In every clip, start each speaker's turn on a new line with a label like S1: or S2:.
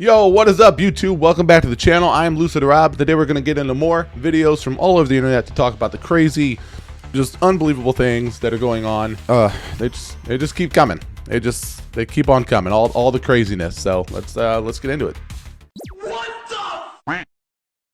S1: Yo, what is up, YouTube? Welcome back to the channel. I am Lucid Rob. Today we're going to get into more videos from all over the internet to talk about the crazy, just unbelievable things that are going on. They just keep coming. They keep on coming. All the craziness. So let's get into it.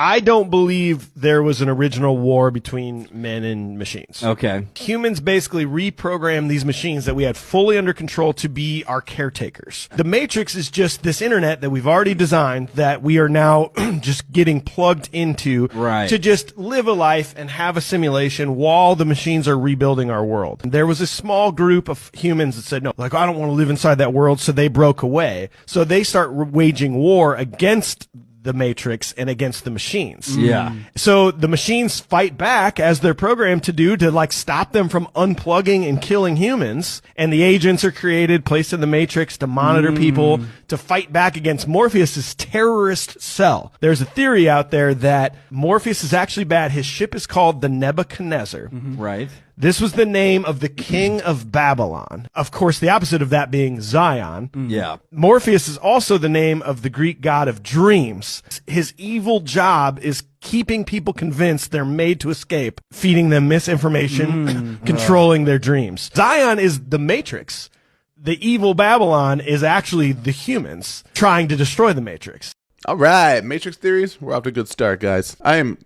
S2: I don't believe there was an original war between men and machines.
S3: Okay.
S2: Humans basically reprogrammed these machines that we had fully under control to be our caretakers. The Matrix is just this internet that we've already designed that we are now just getting plugged into to just live a life and have a simulation while the machines are rebuilding our world. There was a small group of humans that said, no, like, I don't want to live inside that world, so they broke away. So they start waging war against the Matrix and against the machines.
S3: Yeah.
S2: So the machines fight back as they're programmed to do to like stop them from unplugging and killing humans. And the agents are created, placed in the Matrix to monitor people, to fight back against Morpheus's terrorist cell. There's a theory out there that Morpheus is actually bad. His ship is called the Nebuchadnezzar.
S3: Right.
S2: This was the name of the king of Babylon. Of course, the opposite of that being Zion.
S3: Yeah.
S2: Morpheus is also the name of the Greek god of dreams. His evil job is keeping people convinced they're made to escape, feeding them misinformation, controlling their dreams. Zion is the Matrix. The evil Babylon is actually the humans trying to destroy the Matrix.
S1: All right, Matrix theories. We're off to a good start, guys. I am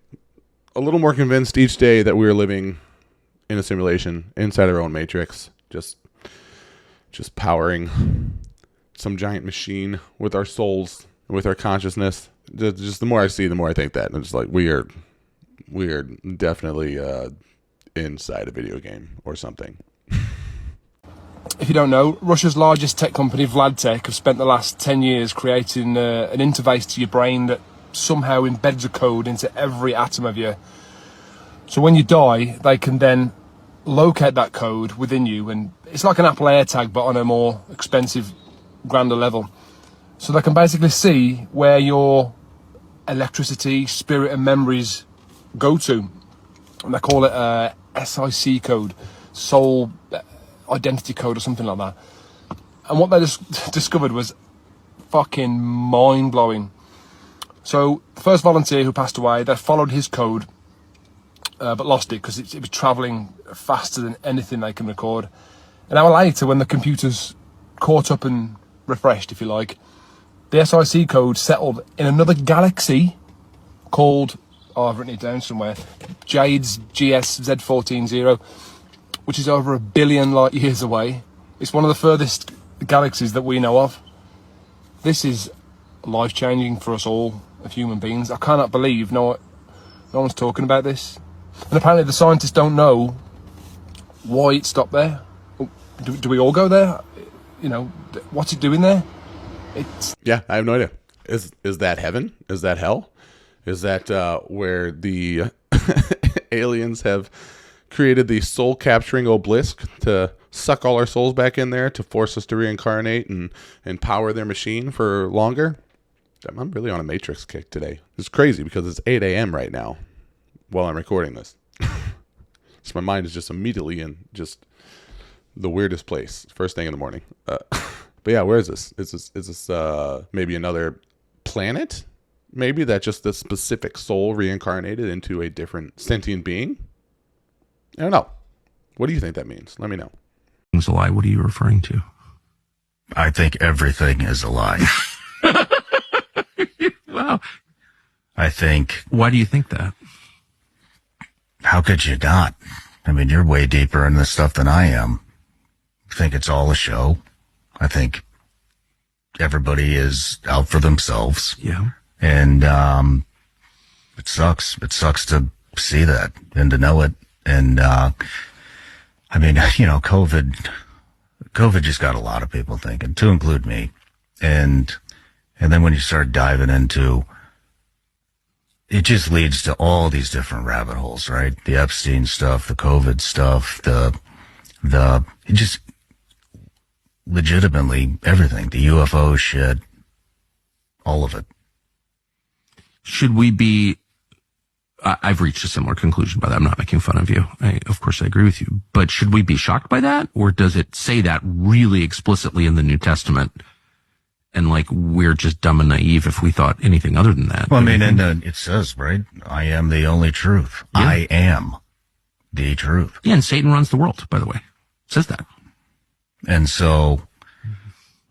S1: a little more convinced each day that we are living in a simulation inside our own Matrix, just powering some giant machine with our souls, with our consciousness. Just the more I see, the more I think that. And it's like we are definitely inside a video game or something.
S4: If you don't know, Russia's largest tech company, Vladtech, have spent the last 10 years creating an interface to your brain that somehow embeds a code into every atom of you. So when you die, they can then locate that code within you, and it's like an Apple AirTag, but on a more expensive, grander level. So they can basically see where your electricity, spirit, and memories go to. And they call it SIC Code, Soul Identity Code, or something like that. And what they just discovered was fucking mind-blowing. So the first volunteer who passed away, they followed his code, but lost it because it was travelling faster than anything they can record. An hour later, when the computers caught up and refreshed, if you like, the SIC code settled in another galaxy called, I've written it down somewhere, Jade's GS-Z140, which is over 1 billion light years away. It's one of the furthest galaxies that we know of. This is life-changing for us all, of human beings. I cannot believe no one's talking about this. And apparently the scientists don't know why it stopped there. Do we all go there? You know, what's it doing there?
S1: Yeah, I have no idea. Is that heaven? Is that hell? Is that where the aliens have created the soul capturing obelisk to suck all our souls back in there to force us to reincarnate and power their machine for longer? I'm really on a Matrix kick today. It's crazy because it's 8 a.m. right now while I'm recording this. So my mind is just immediately in just the weirdest place. First thing in the morning. But yeah, where is this? Is this maybe another planet? Maybe that just the specific soul reincarnated into a different sentient being? I don't know. What do you think that means? Let me know.
S5: Thing's a lie. What are you referring to? I think everything is a lie. Wow. I think...
S6: Why do you think that?
S5: How could you not? I mean, you're way deeper in this stuff than I am. I think it's all a show. I think everybody is out for themselves.
S6: Yeah.
S5: And it sucks. It sucks to see that and to know it. And I mean, you know, COVID just got a lot of people thinking, to include me. And then when you start diving into, it just leads to all these different rabbit holes, right? The Epstein stuff, the COVID stuff, it just legitimately everything, the UFO shit, all of it.
S6: Should we be, I've reached a similar conclusion by that. I'm not making fun of you. Of course, I agree with you. But should we be shocked by that? Or does it say that really explicitly in the New Testament? And like, we're just dumb and naive if we thought anything other than that.
S5: Well, I mean, and it says, right? I am the only truth.
S6: Yeah.
S5: I am the truth.
S6: Yeah, and Satan runs the world, by the way. It says that.
S5: And so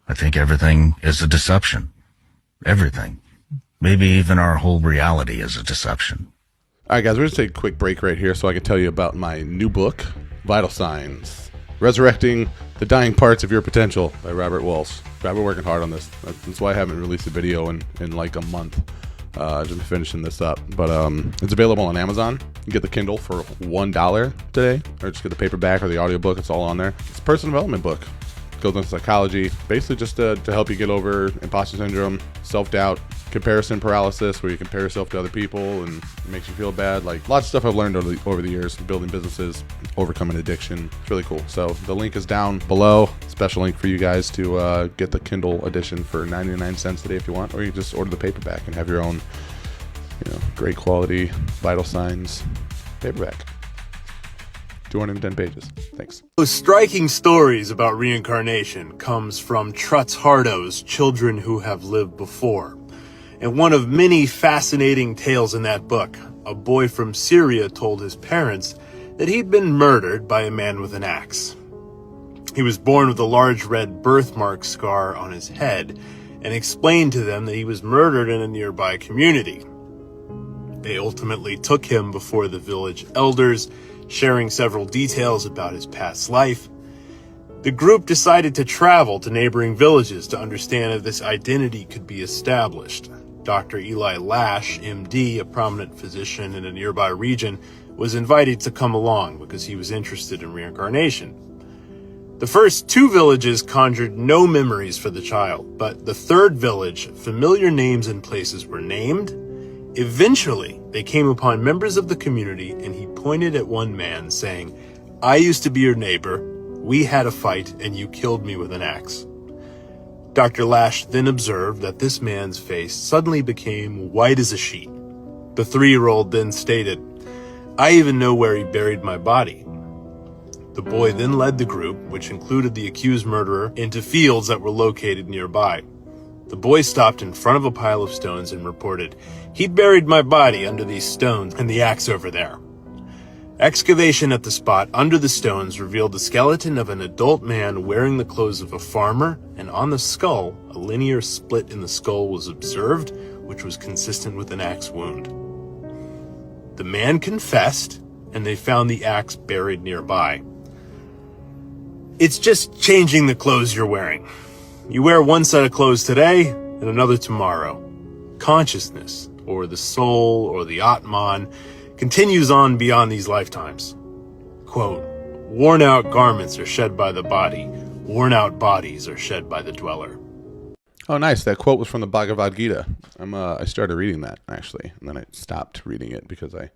S5: I think everything is a deception. Everything. Maybe even our whole reality is a deception.
S1: All right, guys, we're going to take a quick break right here so I can tell you about my new book, Vital Signs, Resurrecting the Dying Parts of Your Potential by Robert Walsh. I've been working hard on this. That's why I haven't released a video in like a month. I've just been finishing this up. But it's available on Amazon. You can get the Kindle for $1 today, or just get the paperback or the audiobook. It's all on there. It's a personal development book. It goes into psychology, basically just to help you get over imposter syndrome, self-doubt, comparison paralysis, where you compare yourself to other people and it makes you feel bad. Like, lots of stuff I've learned over the years, building businesses, overcoming addiction. It's really cool. So the link is down below. Special link for you guys to get the Kindle edition for 99 cents today if you want, or you can just order the paperback and have your own, great quality Vital Signs paperback. 210 pages. Thanks.
S3: Those striking stories about reincarnation comes from Trutz Hardow's Children Who Have Lived Before. And one of many fascinating tales in that book, a boy from Syria told his parents that he'd been murdered by a man with an axe. He was born with a large red birthmark scar on his head and explained to them that he was murdered in a nearby community. They ultimately took him before the village elders, sharing several details about his past life. The group decided to travel to neighboring villages to understand if this identity could be established. Dr. Eli Lash, MD, a prominent physician in a nearby region, was invited to come along because he was interested in reincarnation. The first 2 villages conjured no memories for the child, but the third village, familiar names and places were named. Eventually, they came upon members of the community, and he pointed at one man, saying, "I used to be your neighbor. We had a fight, and you killed me with an axe." Dr. Lash then observed that this man's face suddenly became white as a sheet. The 3-year-old then stated, "I even know where he buried my body." The boy then led the group, which included the accused murderer, into fields that were located nearby. The boy stopped in front of a pile of stones and reported, "He buried my body under these stones and the axe over there." Excavation at the spot under the stones revealed the skeleton of an adult man wearing the clothes of a farmer, and on the skull, a linear split in the skull was observed, which was consistent with an axe wound. The man confessed, and they found the axe buried nearby. It's just changing the clothes you're wearing. You wear one set of clothes today and another tomorrow. Consciousness, or the soul, or the Atman, continues on beyond these lifetimes. Quote, "Worn out garments are shed by the body. Worn out bodies are shed by the dweller."
S1: Oh, nice. That quote was from the Bhagavad Gita. I started reading that, actually, and then I stopped reading it because I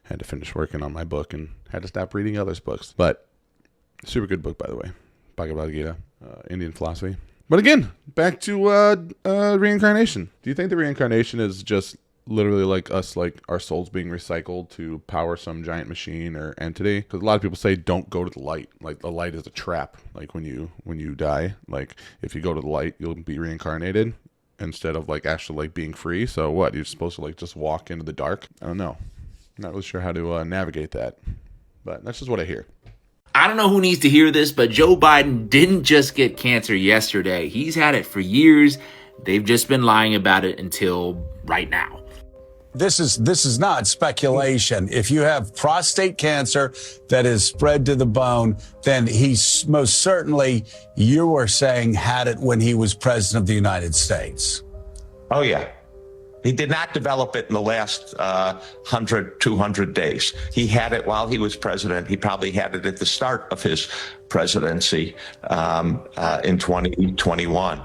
S1: had to finish working on my book and had to stop reading others' books. But super good book, by the way. Bhagavad Gita, Indian philosophy. But again, back to reincarnation. Do you think the reincarnation is just literally like us, like our souls being recycled to power some giant machine or entity? Because a lot of people say don't go to the light. Like, the light is a trap. Like, when you die, like, if you go to the light, you'll be reincarnated instead of like actually like being free. So what, you're supposed to like just walk into the dark? I don't know. I'm not really sure how to navigate that, but that's just what I hear.
S7: I don't know who needs to hear this, but Joe Biden didn't just get cancer yesterday. He's had it for years. They've just been lying about it until right now.
S8: This is not speculation. If you have prostate cancer that is spread to the bone, then he's most certainly, you were saying, had it when he was president of the United States.
S9: Oh, yeah. He did not develop it in the last 100, 200 days. He had it while he was president. He probably had it at the start of his presidency in 2021.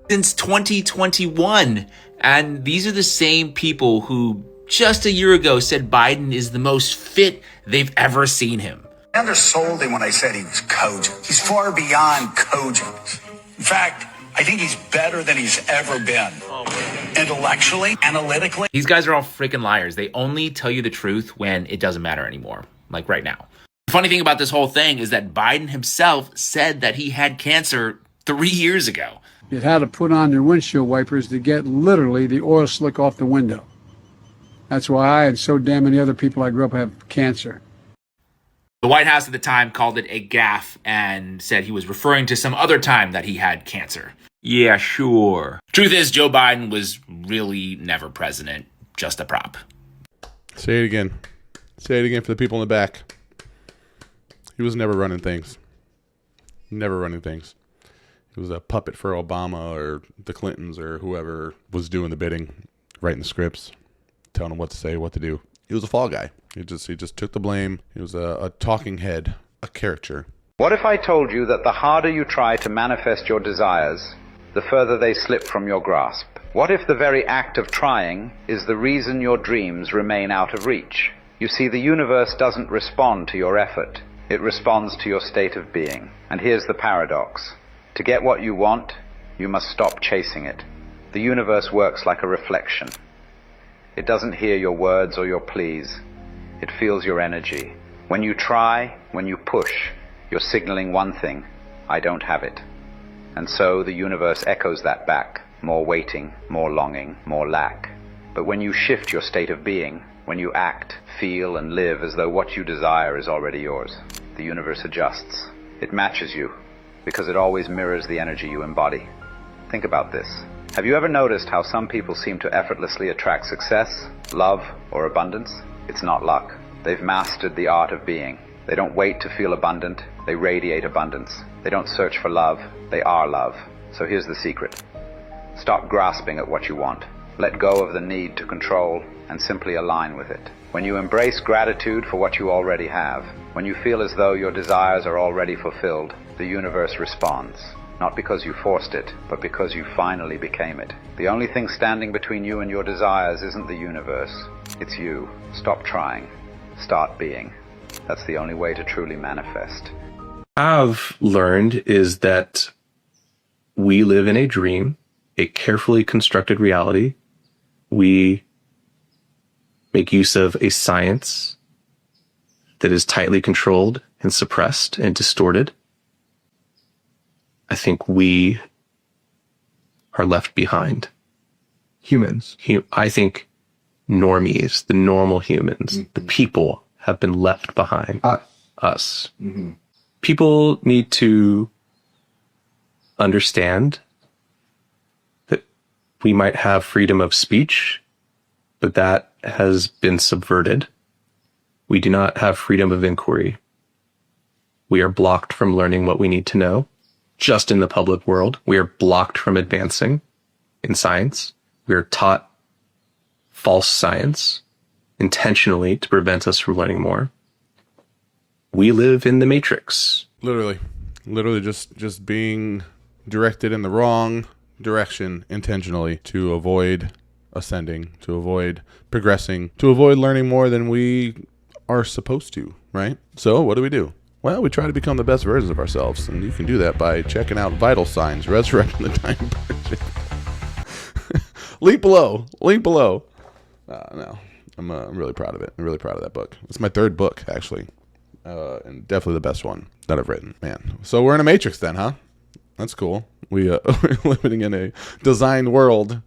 S7: Since 2021. And these are the same people who just a year ago said Biden is the most fit they've ever seen him.
S10: I undersold him when I said he was cogent. He's far beyond cogent. In fact, I think he's better than he's ever been. Intellectually, analytically.
S7: These guys are all freaking liars. They only tell you the truth when it doesn't matter anymore, like right now. The funny thing about this whole thing is that Biden himself said that he had cancer 3 years ago.
S11: It had to put on their windshield wipers to get literally the oil slick off the window. That's why I and so damn many other people I grew up have cancer.
S7: The White House at the time called it a gaffe and said he was referring to some other time that he had cancer. Yeah, sure. Truth is, Joe Biden was really never president, just a prop.
S1: Say it again. Say it again for the people in the back. He was never running things. Never running things. He was a puppet for Obama or the Clintons or whoever was doing the bidding, writing the scripts, telling him what to say, what to do. He was a fall guy. He just took the blame. He was a talking head, a caricature.
S12: What if I told you that the harder you try to manifest your desires, the further they slip from your grasp? What if the very act of trying is the reason your dreams remain out of reach? You see, the universe doesn't respond to your effort. It responds to your state of being. And here's the paradox. To get what you want, you must stop chasing it. The universe works like a reflection. It doesn't hear your words or your pleas. It feels your energy. When you try, when you push, you're signaling one thing: I don't have it. And so the universe echoes that back. More waiting, more longing, more lack. But when you shift your state of being, when you act, feel, and live as though what you desire is already yours, the universe adjusts. It matches you, because it always mirrors the energy you embody. Think about this. Have you ever noticed how some people seem to effortlessly attract success, love, or abundance? It's not luck. They've mastered the art of being. They don't wait to feel abundant, they radiate abundance. They don't search for love, they are love. So here's the secret. Stop grasping at what you want. Let go of the need to control and simply align with it. When you embrace gratitude for what you already have, when you feel as though your desires are already fulfilled, the universe responds. Not because you forced it, but because you finally became it. The only thing standing between you and your desires isn't the universe. It's you. Stop trying. Start being. That's the only way to truly manifest.
S13: I've learned is that we live in a dream, a carefully constructed reality. We make use of a science that is tightly controlled and suppressed and distorted. I think we are left behind.
S4: Humans.
S13: I think normies, the normal humans, the people have been left behind. Us.
S4: Mm-hmm.
S13: People need to understand that we might have freedom of speech, but that has been subverted. We do not have freedom of inquiry. We are blocked from learning what we need to know. Just in the public world, we are blocked from advancing in science. We are taught false science intentionally to prevent us from learning more. We live in the matrix.
S1: Literally just being directed in the wrong direction intentionally to avoid ascending, to avoid progressing, to avoid learning more than we are supposed to, right? So what do? Well, we try to become the best versions of ourselves, and you can do that by checking out Vital Signs, Resurrecting the Time Project. Link below. No, I'm really proud of it. I'm really proud of that book. It's my third book, actually, and definitely the best one that I've written. Man, so we're in a matrix then, huh? That's cool. We're living in a designed world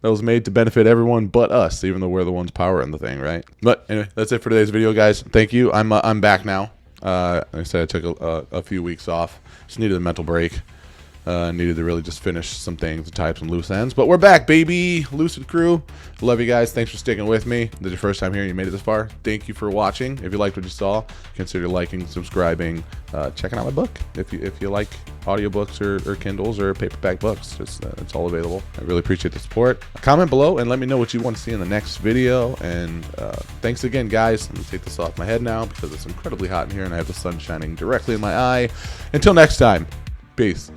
S1: that was made to benefit everyone but us, even though we're the ones powering the thing, right? But anyway, that's it for today's video, guys. Thank you. I'm back now. Like I said, I took a few weeks off. Just needed a mental break. Needed to really just finish some things and tie up some loose ends. But we're back, baby. Lucid Crew. Love you guys. Thanks for sticking with me. This is your first time here and you made it this far. Thank you for watching. If you liked what you saw, consider liking, subscribing, checking out my book. If you like audiobooks or Kindles or paperback books, it's all available. I really appreciate the support. Comment below and let me know what you want to see in the next video. And thanks again, guys. Let me take this off my head now because it's incredibly hot in here and I have the sun shining directly in my eye. Until next time, peace.